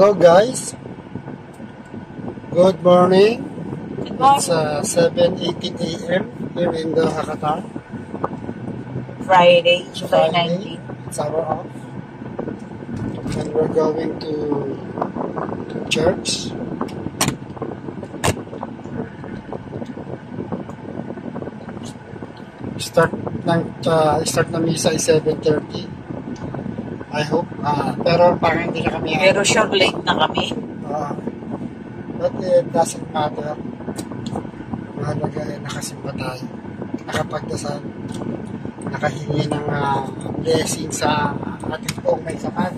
Hello guys, good morning. Good morning. It's 7:18 a.m. here in the Qatar. July 19. It's our off, and we're going to church. Start ng misa ay 7:30. I hope, pero parang hindi na kami. Pero sure late na kami. But it doesn't matter. Mahalaga ay nakasimba tayo. Nakapagdasal. Nakahingi ng blessing sa ating pong may sapat.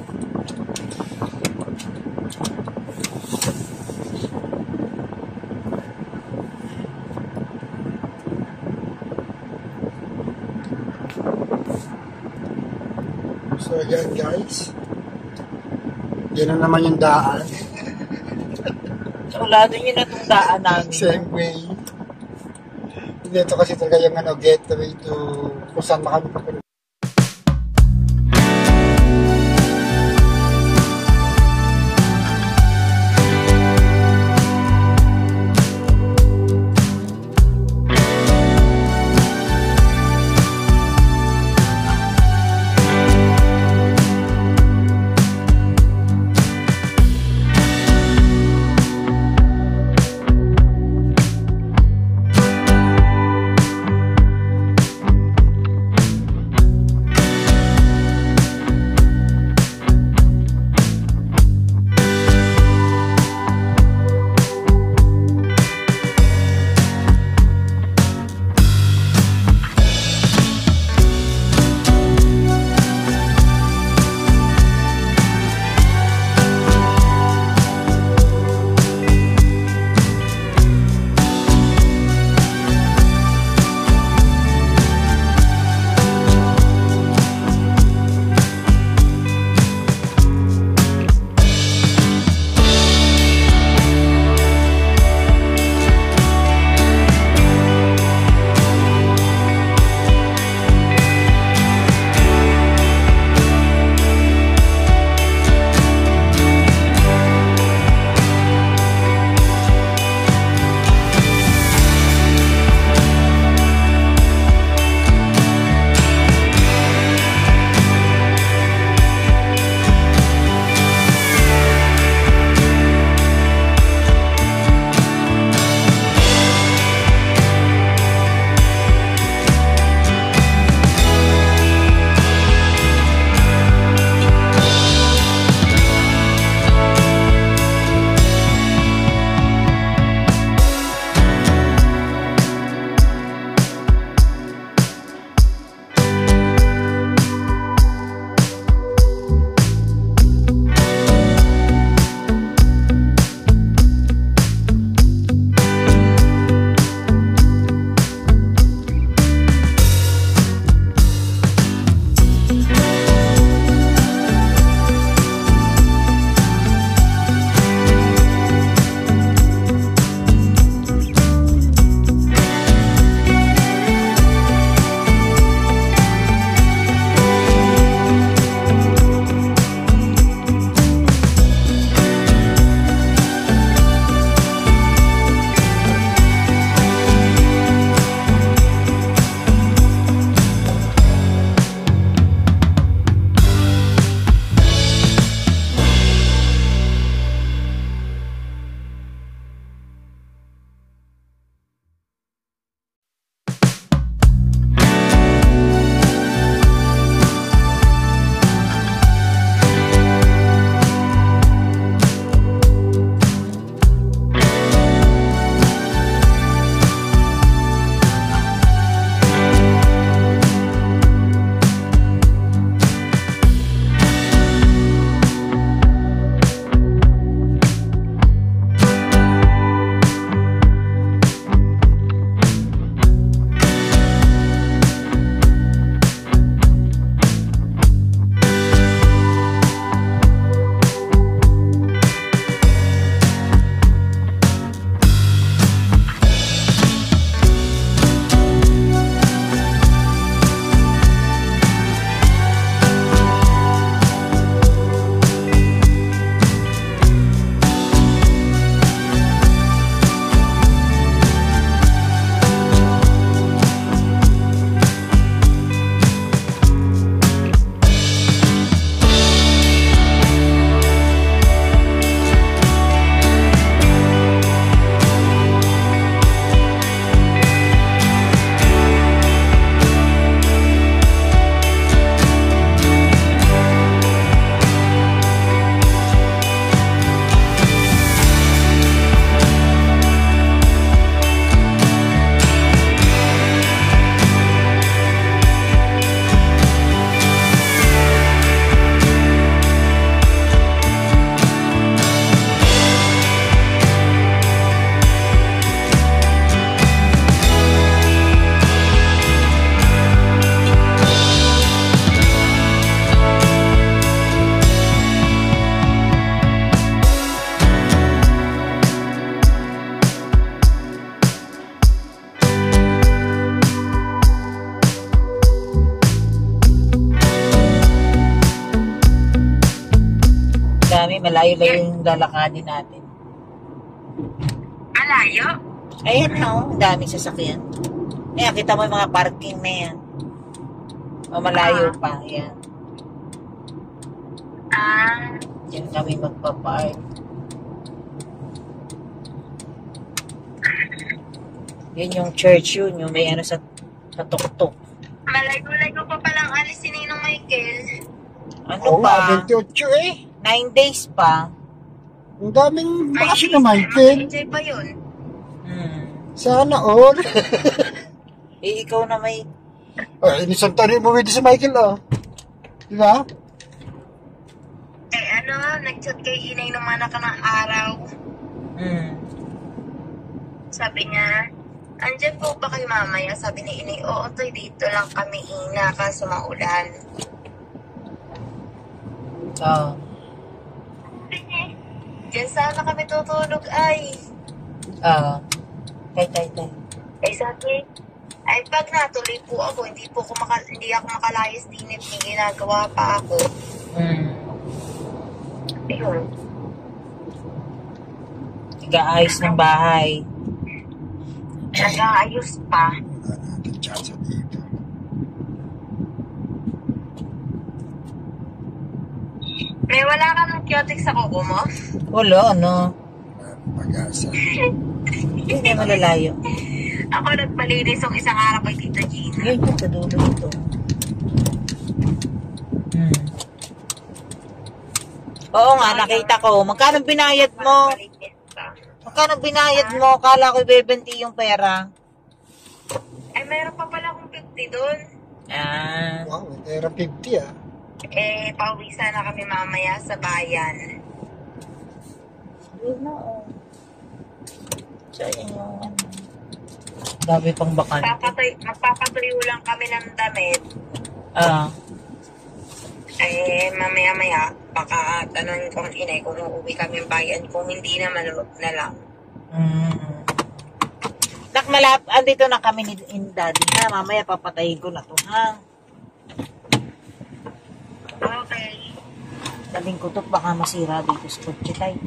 So yan guys, yan na naman yung daan. So lalo nyo na itong daan namin. Same way. Dito kasi talaga yung gateway to kung saan makalimutan. malayo-layo yung lalakadin natin. Malayo? Ayan no, ang daming sasakyan. Ayan, kita mo yung mga parking na yan. O malayo pa, ayan. Diyan kami magpa-park. Yun yung church yun, yung may ano sa tuktok. Malayo-layo pa palang alis si Ninong Michael. Ano Oo pa? nga, 28 eh. 9 days pa. Ang daming bakasyon na Michael. Enjoy pa yun. Sana all. Eh, ikaw na may... Ay, inisang tanin mo si Michael ah. Di ba? Nag-chat kay Inay nung mga ng araw. Sabi niya, andyan po ba kayo mamaya? Sabi ni Inay, oo, toy, dito lang kami, Ina, kaso maulan. Oo. Diyan sana kami tutulog, ay. Oo. Tay. Ay, sabi, ay pag natuloy po ako, hindi ako makalayas din at may ginagawa pa ako. Ayun. Nag-aayos ng bahay. Nag-aayos pa. Wala natin chance dito. May wala ka ng kiotik sa kuko mo? Wala, ano? Pag-asa. Hindi malalayo. Ako nagpalinis yung isang araw kay Tita Gina. Yun yung sa dulo ito. Oo nga, nakita ko. Magkano binayad mo? Magkano binayad mo? Kala ko ibebenti yung pera. Ay, mayroon pa pala akong 50 doon. Wow, era 50 ah. Pauwi sana kami mamaya sa bayan. Yun na, oh. So, yun yung dami pang bakante. Magpapatuyo lang kami ng damit. Mamaya-maya, baka tanong kong Inay kung uuwi kami ng bayan. Kung hindi naman, na lang. Andito na kami ni Daddy ha. Mamaya papatayin ko na to ha. Okay. Daling ko to, baka masira dito sa kotse tayo.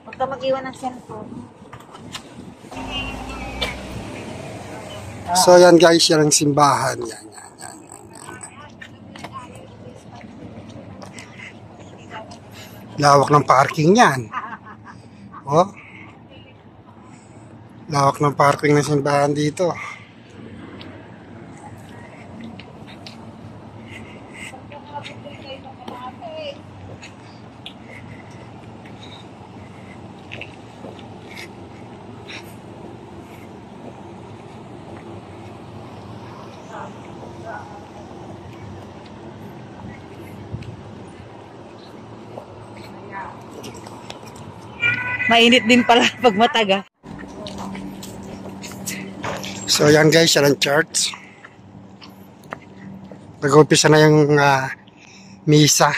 Huwag ka mag-iwan ng cellphone. So yan guys, yan ang simbahan. Yan. Lawak ng parking yan. Oh. Lawak ng parking ng simbahan dito. Mainit din pala pag mataga. So yan guys, yan ang church. Nag-umpisa na yung misa.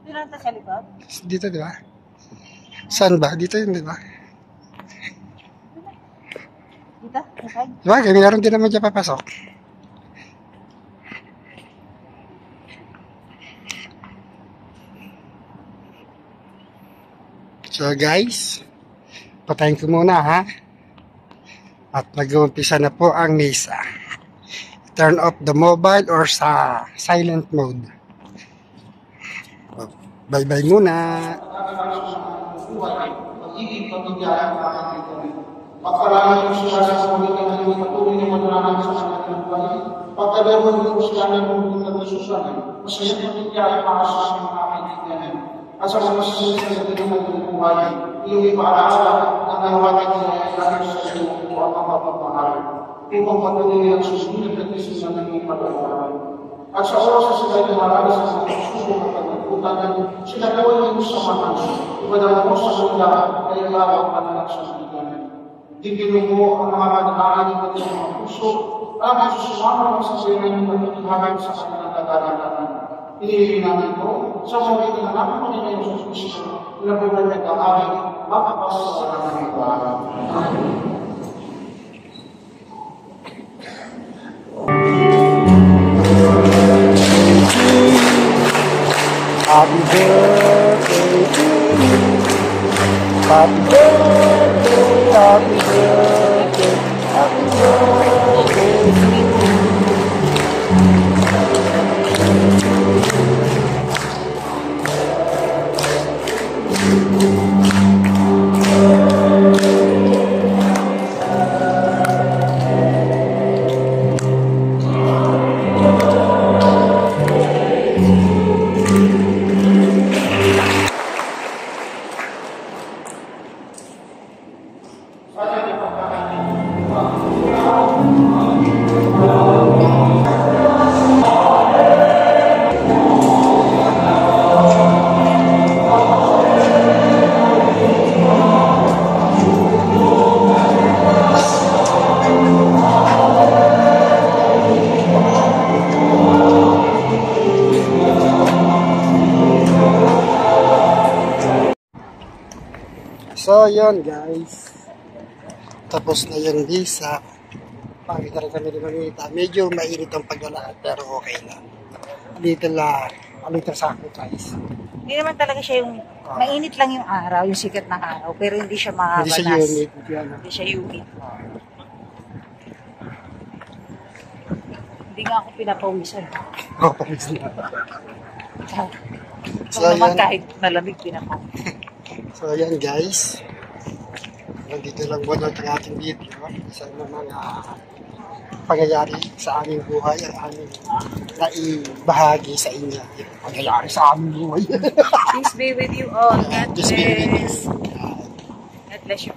Pinanta sa likod? Dito di ba? Saan ba? Dito yun di ba? Dito? Inside? Di ba? Kami naroon din naman dyan papasok. So guys, patayin ko muna ha. At nag-uumpisa na po ang misa. Turn off the mobile or sa silent mode. Bye-bye muna. Pagkalaman yung siya sa pagkakas ng patuloy na mananahan sa kanilang buhay. Pagkalaman yung siya ng pagkakas ng susanan. Masaya pagkakaya para sa mga kaibiganan. At sa mga sinisya sa tinungan ng buhay, iyong ipaalaala ang nawagan niya ay sa iyo ang mapapamahal. Upang patuloy ang susunod at isisan ng iyong pag-aaral. At sa oras na sila ay marami sa mga susubok at pagkakutanan, sila gawin mo sa manas. Ipadala mo sa sunda ay lawang panalang sa siganan. Tigilin mo ang mga nag-aaling at sa mga puso, ang sususama sa siganan ng pagkakahan sa kanilang nag-aaralan. Inihiling namin po sa mga ito na namin Panginoon sa Kristo na buwan nag-aaral makapasa sa kanilang nag-aaral. Amen. birthday to you. Happy birthday, happy birthday, happy birthday to you. So, yun guys. Tapos na yung visa. Pakita rin kami ni Manita. Medyo mainit ang paglalakad pero okay lang. Little sacrifice. Hindi naman talaga siya yung, mainit lang yung araw, yung sikat ng araw, pero hindi siya Hindi mahabanas. siya unit. Hindi siya humid. Hindi nga ako pinapawisan. Kapag na. So, naman kahit malamig pinapawisan. So, ayan guys. Nandito lang muna ang ating video. Isa na mga pangyayari sa aming buhay ang aming naibahagi sa inyo. Yung pangyayari sa aming buhay. Peace be with you all. God Just be with bless. you. God bless you.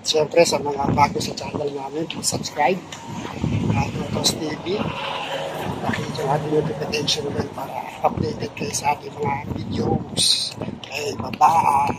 Siyempre, sa mga bago sa channel namin, please subscribe. Notos TV. Pakita yung ating notification bell para updated kayo sa ating mga videos. Okay, bye-bye!